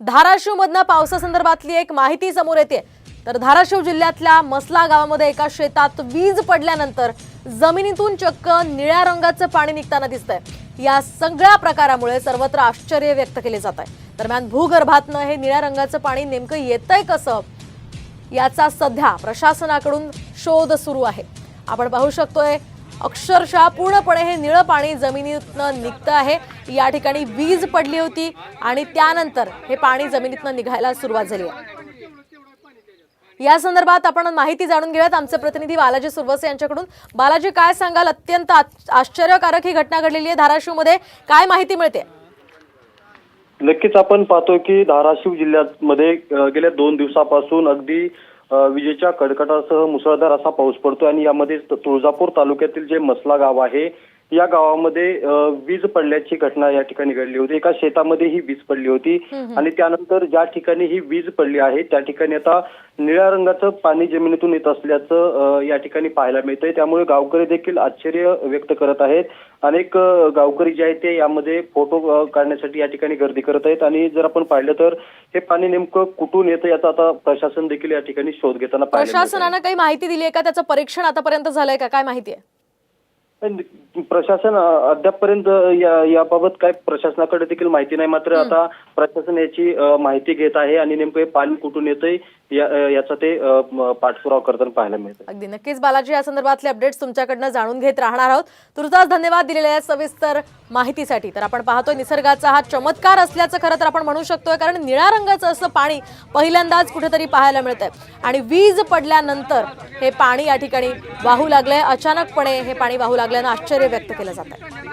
धाराशिवमधनं पावसासंदर्भातली एक माहिती समोर येते। तर धाराशिव जिल्ह्यातल्या मसला गावामध्ये एका शेतात वीज पडल्यानंतर जमिनीतून चक्क निळ्या रंगाचं पाणी निघताना दिसतंय। या सगळ्या प्रकारामुळे सर्वत्र आश्चर्य व्यक्त केले जात आहे। दरम्यान भूगर्भातनं हे निळ्या रंगाचं पाणी नेमकं येतंय कसं याचा सध्या प्रशासनाकडून शोध सुरू आहे। आपण पाहू शकतोय अक्षरशः पूर्णपणे हे निळं पाणी जमिनीतनं निघतं आहे। या ठिकाणी वीज पडली होती आणि त्यानंतर हे पाणी जमिनीतनं निघायला सुरुवात झाली आहे। या संदर्भात आपण माहिती जाणून घेऊयात आमचे प्रतिनिधी बालाजी सुरवसे यांच्याकडून। बालाजी, काय सांगाल? अत्यंत आश्चर्यकारक ही घटना घडलेली आहे धाराशिवमध्ये, काय माहिती मिळते? नक्कीच आपण पाहतोय की धाराशिव जिल्ह्यामध्ये गेल्या 2 दिवसापासून अगदी विजेच्या कडकडाटासह मुसळधार असा पाऊस पडतो आणि यामध्ये तुळजापूर तालुक्यातील जे मसला गाव आहे या गावामध्ये वीज पडल्याची घटना या ठिकाणी घडली होती। एका शेतामध्ये ही वीज पडली होती आणि त्यानंतर ज्या ठिकाणी ही वीज पडली आहे त्या ठिकाणी आता निळ्या रंगाचं पाणी जमिनीतून येत असल्याचं या ठिकाणी पाहायला मिळतंय। त्यामुळे गावकरी देखील आश्चर्य व्यक्त करत आहेत। अनेक गावकरी जे आहेत ते यामध्ये फोटो काढण्यासाठी या ठिकाणी गर्दी करत आहेत आणि जर आपण पाहिलं तर हे पाणी नेमकं कुठून येतं याचा आता प्रशासन देखील या ठिकाणी शोध घेताना पाहायला मिळतंय। प्रशासनाने काही माहिती दिली आहे का? त्याचं परीक्षण आतापर्यंत झालंय का? काय माहिती आहे? प्रशासन अद्यापपर्यंत याबाबत काय प्रशासनाकडे देखील माहिती नाही। मात्र आता प्रशासन याची माहिती घेत आहे आणि नेमकं पाणी कुठून येतंय याचा ते पाठपुरावा करताना पाहायला मिळतं। अगदी नक्कीच बालाजी, या संदर्भातले अपडेट्स तुमच्याकडनं जाणून घेत राहणार आहोत। तुर्तास धन्यवाद दिलेल्या सविस्तर माहितीसाठी। तर आपण पाहतोय निसर्गाचा हा चमत्कार असल्याचं खरं तर आपण म्हणू शकतोय, कारण निळ्या रंगाचं असं पाणी पहिल्यांदाच कुठेतरी पाहायला मिळतंय आणि वीज पडल्यानंतर हे पाणी या ठिकाणी वाहू लागलंय। अचानकपणे हे पाणी वाहू लागल्यानं आश्चर्य व्यक्त केलं जात आहे।